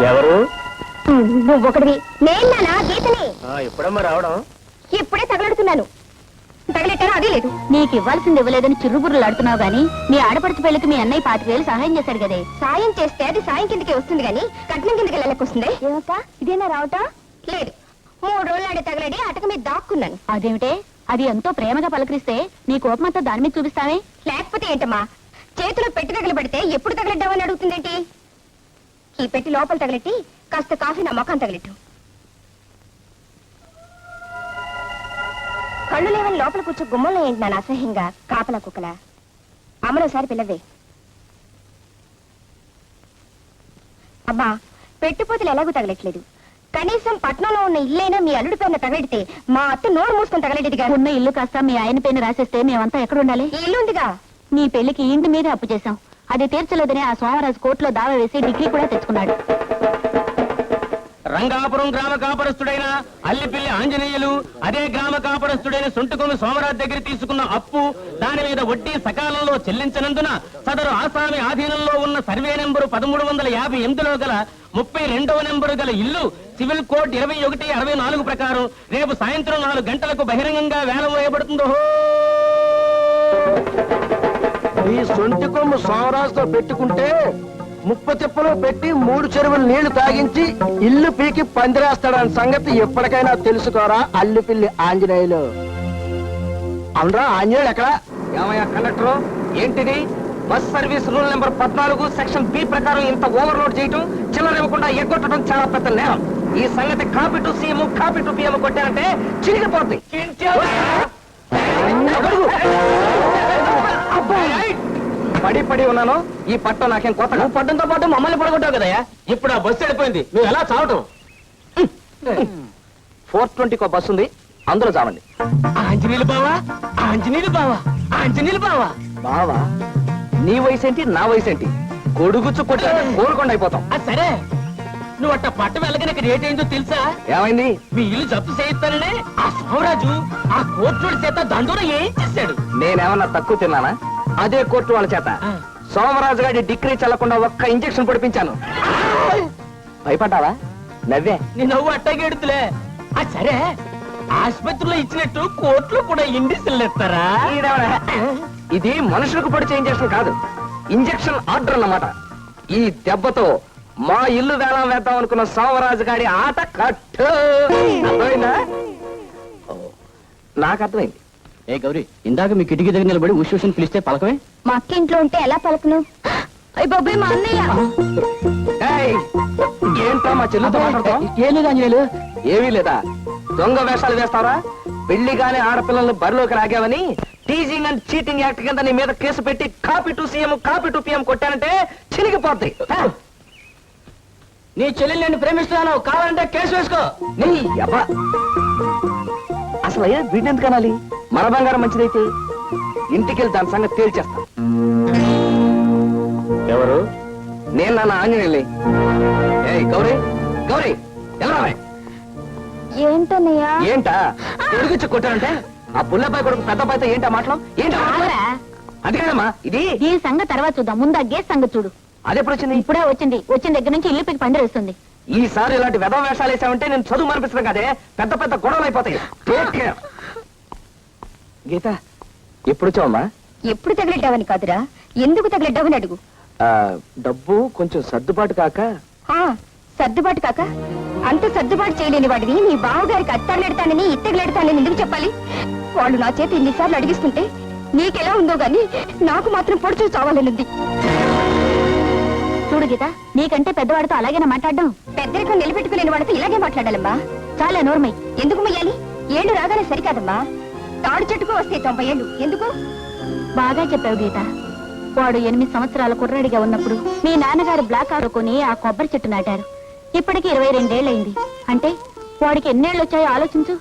ఎవరు? నువ్వు ఒకటివి. నేనా గీతని? ఎప్పుడమ్మా రావడం? ఇప్పుడే తగలడుతున్నాను. తగలెట్టాను అదే లేదు. నీకు ఇవ్వాల్సింది ఇవ్వలేదని చిరుబుర్రులు ఆడుతున్నావు గానీ మీ ఆడపడుచు పెళ్లికి మీ అన్నయ్య 25,000 సహాయం చేశాడు కదే. సాయం చేస్తే అది సాయం కిందకి వస్తుంది గాని కట్నం కిందకి వెళ్ళకొస్తుంది. ఏమక్క ఇదేనా రావటం? లేదు, 3 రోజులు ఆడే తగలడి అటక మీద దాక్కున్నాను. అదేమిటే? అది ఎంతో ప్రేమగా పలకరిస్తే నీ కోపమంతా దాని మీద చూపిస్తావే. లేకపోతే ఏంటమ్మా, చేతిలో పెట్టి తగలబడితే ఎప్పుడు తగలడ్డావని అడుగుతుందేంటి? ఈ పెట్టి లోపల తగలెట్టి కాస్త కాఫీ నా మొఖం తగలెట్టు. కళ్ళు లేవని లోపల కూర్చో గుమ్మంలో ఏంటి నాన్న అసహ్యంగా కాపలా కుక్కలా? అమ్మలోసారి పిల్లవే. అబ్బా, పెట్టుపోతులు ఎలాగూ తగలట్లేదు. కనీసం పట్నంలో ఉన్న ఇల్లైనా మీ అల్లుడి పైన తగలెడితే మా అత్త నోరు మూసుకొని తగలెడిదిగా. ఉన్న ఇల్లు కాస్త మీ ఆయన పైన రాసేస్తే మేమంతా ఎక్కడ ఉండాలి? ఈ ఇల్లు ఉందిగా. నీ పెళ్లికి ఇంటి మీద అప్పు చేశాం. అది తీర్చలేదని ఆ సోమరాజు కోర్టులో దావా వేసి డిగ్రీ కూడా తెచ్చుకున్నాడు. రంగాపురం గ్రామ కాపరస్తుడైన అల్లిపిల్లి ఆంజనేయులు అదే గ్రామ కాపరస్తుడైన సొంటుకొమ్మి సోమరాజు దగ్గర తీసుకున్న అప్పు, దాని మీద వడ్డీ సకాలంలో చెల్లించనందున సదరు ఆసామి ఆధీనంలో ఉన్న సర్వే నెంబరు 1358లో గల 32వ నెంబరు గల ఇల్లు సివిల్ కోడ్ 2164 ప్రకారం రేపు సాయంత్రం 4 గంటలకు బహిరంగంగా వేలం వేయబడుతుందో. ఈ సొంటికొమ్ము సోమరాజుతో పెట్టుకుంటే ముప్ప తిప్పలో పెట్టి 3 చెరువులు నీళ్లు తాగించి ఇల్లు పీకి పందిరేస్తాడని సంగతి ఎప్పటికైనా తెలుసుకోరా అల్లిపిల్లి ఆంజనేయులు. అవునరా ఆంజనేయులు ఎక్కడ? ఏమయ్యా కండక్టర్, ఏంటిది? Bus service rule number 14 section B ప్రకారం ఇంత ఓవర్లోడ్ చేయటం, చిల్లర ఇవ్వకుండా ఎగ్గొట్టడం చాలా పెద్ద నేరం. ఈ సంగతి copy to CM copy to PM కొట్టారంటే చిరిగిపోద్ది. పడి పడి ఉన్నాను. ఈ పట్టం నాకేం కొత్త. నువ్వు పడ్డంతో పాటు మమ్మల్ని పడగొట్టావు కదయ్యా. ఇప్పుడు ఆ బస్సు వెళ్ళిపోయింది, నువ్వు ఎలా చావటం? 420 బస్సు ఉంది, అందులో చావండి. ఆంజనేయులు బావా, ఆంజనేయులు బావా, ఆంజనేయులు బావా. బావా, నీ వయసు ఏంటి, నా వయసు ఏంటి? గొడుగుచ్చు కొట్టి కోరుకుండా అయిపోతాం. అది సరే, నువ్వు అట్ట పట్ట వెళ్ళగనక రేట్ ఏంటో తెలుసా? ఏమైంది? మీ ఇల్లు జప్తు చేయిస్తాననే ఆ సోమరాజు ఆ కోర్టు చేత దండోర ఏం చేశాడు? నేనేమన్నా తక్కువ తిన్నానా? అదే కోర్టు వాళ్ళ చేత సోమరాజు గారి డిగ్రీ చల్లకుండా ఒక్క ఇంజెక్షన్ పొడిపించాను. భయపడ్డావా? నవ్వే. నీ నవ్వు అట్టగెడుతులే. అది సరే, ఆసుపత్రిలో ఇచ్చినట్టు కోర్టులో కూడా ఇండిషన్లు ఇస్తారా? ఇది మనుషులకు పొడిచే ఇంజెక్షన్ కాదు, ఇంజెక్షన్ ఆర్డర్ అన్నమాట. ఈ దెబ్బతో మా ఇల్లు వేలం వేద్దాం అనుకున్న సోమరాజు గారి ఆట కట్టు. అర్థమైందా? నాకు అర్థమైంది. ఏ గౌరీ, ఇందాక మీ కిటికీ దగ్గర నిలబడి ఉష్ పిలిస్తే పలకమే. మా అక్క ఇంట్లో ఉంటే ఎలా పలకను? అయ్య బాబాయ్, మా అన్నయ్య. ఏంటో మా చెల్లితో మాట్లాడతాం? ఏం లేదు ఆంజనేయులు. ఏమీ లేదా? దొంగ వేషాలు వేస్తావరా? పెళ్లిగానే ఆడపిల్లల్ని బరిలోకి లాగావని టీజింగ్ అండ్ చీటింగ్ యాక్ట్ కింద నీ మీద కేసు పెట్టి copy to CM copy to PM కొట్టానంటే చినిగిపోద్ది. నీ చెల్లెలు నేను ప్రేమిస్తున్నాను, కావాలంటే కేసు వేసుకో. నీ అబ్బా, అసలు అయ్యా వీటిని ఎందుకు అనాలి? మన బంగారం మంచిదైతే ఇంటికెళ్ళి దాని సంగతి తేల్చేస్తా. ఎవరు? నేను నాన్న ఆంజనేయుల్ని. ఏయ్ గౌరీ, గౌరీ ఎలా? ఏంటన్నయ్యా? ఏంటా తిరిగిచ్చి కొట్టానంటే ఆ బుల్లబాయ్ కొడుకు పెద్ద బాయ్తో ఏంటా మాటలు? ఏంటా? అది కాదమ్మా, ఇది ఈ సంగతి తర్వాత చూద్దాం, ముందు ఆ గేస్ సంగతి చూడు. అదెప్పుడు వచ్చింది? ఇప్పుడే వచ్చింది. వచ్చిన దగ్గర నుంచి ఇల్లు పీకి పందిరేస్తుంది. ఈసారి ఇలాంటి వెధవ వేషాలు వేసామంటే నేను చదువు అనిపిస్తున్నాను కదే, పెద్ద పెద్ద గొడవలు అయిపోతాయి. Take care. గీత, ఎప్పుడు వచ్చావమ్మా? ఎప్పుడు తగలెడ్డావని కాదురా, ఎందుకు తగలెడ్డావని అడుగు. డబ్బు కొంచెం సర్దుబాటు కాక. సర్దుబాటు కాక? అంత సర్దుబాటు చేయలేని వాడిని నీ బావగారికి అత్తగలెడతానని ఇత్తగలెడతానని ఎందుకు చెప్పాలి? వాళ్ళు నా చేతి ఇన్నిసార్లు అడిగిస్తుంటే నీకెలా ఉందో గాని నాకు మాత్రం పొడుచు చావాలనుంది. చూడు గీత, నీకంటే పెద్దవాడితో అలాగేనా మాట్లాడడం? పెద్దరికం నిలబెట్టుకులేని వాడితో ఇలాగే మాట్లాడాలమ్మా. చాలా నోర్మై. ఎందుకు మొయ్యాలి? ఏళ్ళు రాగానే సరికాదమ్మా. తాడు చెట్టుకు వస్తే 90 ఏళ్ళు ఎందుకు? బాగా చెప్పావు గీత. వాడు 8 సంవత్సరాల కుర్రాడిగా ఉన్నప్పుడు మీ నాన్నగారు బ్లాక్ ఆడుకొని ఆ కొబ్బరి చెట్టు నాటారు. ఇప్పటికి 22 ఏళ్ళయింది. అంటే వాడికి ఎన్నేళ్ళు వచ్చాయో ఆలోచించు.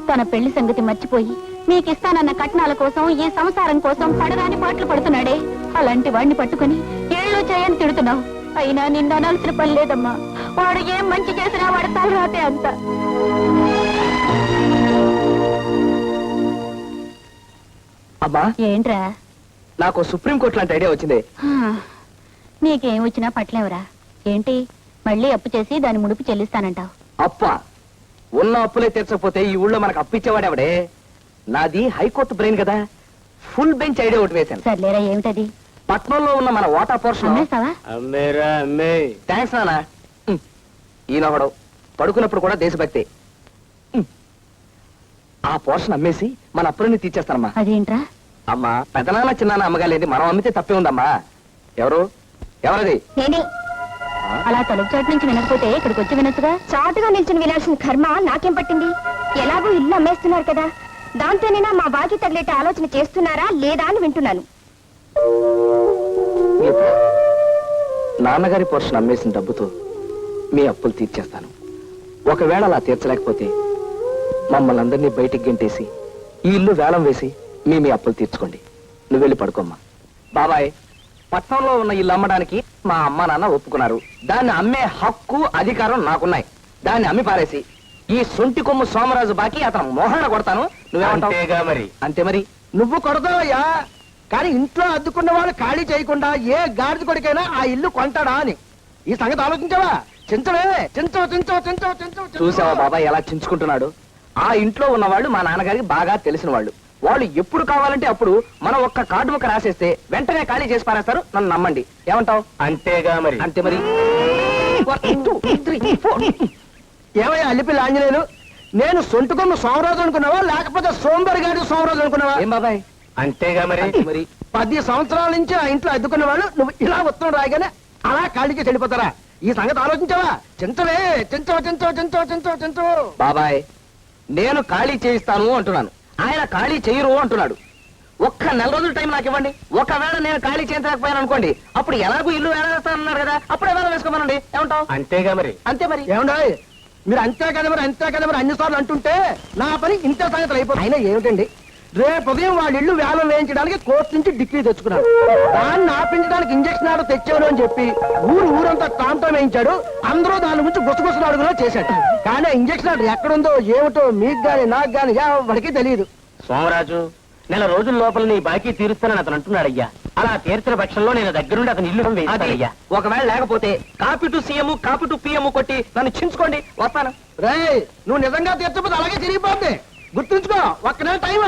తన పెళ్లి సంగతి మర్చిపోయి మీకిస్తానన్న కట్నాల కోసం, ఈ సంసారం కోసం పడరాని పాటలు పడుతున్నాడే. అలాంటి వాడిని పట్టుకుని ఏళ్ళు వచ్చాయని తిడుతున్నావు. అయినా నిన్ను అనాల్సిన పని లేదమ్మా. వాడు ఏం మంచి చేసినా వాడు తలరాతే అంత. అమ్మా, ఏంట్రా? నాకు సుప్రీంకోర్టు లాంటి ఐడియా వచ్చింది. నీకేం వచ్చినా పట్లేవరా? ఏంటి మళ్ళీ అప్పు చేసి దాని ముడుపు చెల్లిస్తానంటావు. అప్ప ఉన్న అప్పులే తీర్చకపోతే ఈ ఊళ్ళో మనకు అప్పిచ్చేవాడెవడే? నాది హైకోర్టు బ్రెయిన్ కదా, ఫుల్ బెంచ్ ఐడియా ఒకటి వేశాను. సర్లేరా, ఏమిటది? పట్నంలో ఉన్న మన వాటా పోర్షన్. అమ్మేస్తావా? అమ్మేరా అమ్మే. థ్యాంక్స్ నానా. ఈయనొకడు పడుకున్నప్పుడు కూడా దేశభక్తి. ఆ పోర్షన్ అమ్మేసి మన అప్పులన్నీ తీర్చేస్తానమ్మా. అదేంట్రా? అమ్మా పెద్దనాన్న చిన్నాన్న అమ్మగాలేంది, మనం అమ్మితే తప్పే ఉందమ్మా. ఎవరది? నేనే. అలా తలుపు చోటు నుంచి వినకపోతే ఇక్కడికి వచ్చి వినొచ్చుగా. చాటుగా నిల్చుని వినాల్సిన కర్మ నాకేం పట్టింది? ఎలాగో ఇల్లు అమ్మేస్తున్నారు కదా, దాంతోనైనా మా బాకీ తగిలేట ఆలోచన చేస్తున్నారా లేదా అని వింటున్నాను. నాన్నగారి పోర్షన్ అమ్మేసిన డబ్బుతో మీ అప్పులు తీర్చేస్తాను. ఒకవేళ అలా తీర్చలేకపోతే మమ్మల్ని అందరినీ బయటికి గెంటేసి ఈ ఇల్లు వేలం వేసి మీ అప్పులు తీర్చుకోండి. నువ్వు వెళ్ళి పడుకోమ్మా. బాబాయ్, పట్నంలో ఉన్న ఇల్లు అమ్మడానికి మా అమ్మ నాన్న ఒప్పుకున్నారు. దాన్ని అమ్మే హక్కు అధికారం నాకున్నాయి. దాన్ని అమ్మి పారేసి ఈ సొంటి కొమ్ము సోమరాజు బాకి అతను మోహన కొడతాను. అంతేగా మరి. అంతే మరి. నువ్వు కొడతావయ్యా, కానీ ఇంట్లో అద్దుకున్న వాళ్ళు ఖాళీ చేయకుండా ఏ గాడిద కొడుకైనా ఆ ఇల్లు కొంటాడా అని ఈ సంగతి ఆలోచించావా? చూసావా బాబాయ్ ఎలా చించుకుంటున్నాడు? ఆ ఇంట్లో ఉన్న వాళ్ళు మా నాన్నగారికి బాగా తెలిసిన వాళ్ళు. వాళ్ళు ఎప్పుడు కావాలంటే అప్పుడు మనం ఒక్క కార్డు ముక్క రాసేస్తే వెంటనే ఖాళీ చేసి పారేస్తారు. నన్ను నమ్మండి. ఏమంటావు? అంతేగా మరి. అంతే మరి. 1 2 3 4. ఏమయ్యా అల్లిపిల్లి ఆంజనేయులు, నేను సొంటుకొమ్మ సోమరాజు అనుకున్నావా లేకపోతే సోంబరి గారి సోమరాజు అనుకున్నావా? ఏం బాబాయ్? అంతేగా మరి. మరి 10 సంవత్సరాల నుంచి ఆ ఇంట్లో అద్దుకున్న వాళ్ళు నువ్వు ఇలా ఉత్తరం రాయగానే అలా ఖాళీకి చెడిపోతారా? ఈ సంగతి ఆలోచించావా? చింతవే చించవు. బాబాయ్, నేను ఖాళీ చేయిస్తాను అంటున్నాను, ఆయన ఖాళీ చేయరు అంటున్నాడు. ఒక్క నెల రోజుల టైం నాకు ఇవ్వండి. ఒకవేళ నేను ఖాళీ చేయించలేకపోయాను అనుకోండి, అప్పుడు ఎలాగూ ఇల్లు వేస్తానన్నారు కదా, అప్పుడే వేల వేసుకోమనండి. ఏమంటావు? అంతేగా మరి. అంతే మరి. ఏమండో మీరు అంతే కదా మరి అన్నిసార్లు అంటుంటే నా పని ఇంత సంగతులు అయిపోతుంది. అయినా ఏమిటండి, రేపు ఉదయం వాళ్ళ ఇల్లు వేలం వేయించడానికి కోర్టు నుంచి డిగ్రీ తెచ్చుకున్నాడు. దాన్ని ఆపించడానికి ఇంజక్షన్ ఆర్డర్ తెచ్చాడు అని చెప్పి ఊరంతా టాంటం వేయించాడు. అందరూ దాని గురించి గుసగుసలు అడుగులో చేశాడు. కానీ ఇంజక్షన్ ఆర్డర్ ఎక్కడుందో ఏమిటో మీకు గాని నాకు గాని ఎవరికి తెలియదు. సోమరాజు, నెల రోజుల లోపల నీ బాకీ తీరుస్తానని అతను అంటున్నాడయ్యా. అలా తీర్చిన పక్షంలో నేను దగ్గరుండి అతని ఇల్లు వేస్తానయ్యా. ఒకవేళ లేకపోతే copy to CM copy to PM కొట్టి నన్ను చించుకోండి, వస్తాను. రేయ్, నువ్వు నిజంగా తీర్చకపోతే అలాగే తిరిగిపోద్ది. గుర్తుంచుకో, ఒక్క నెల టైం.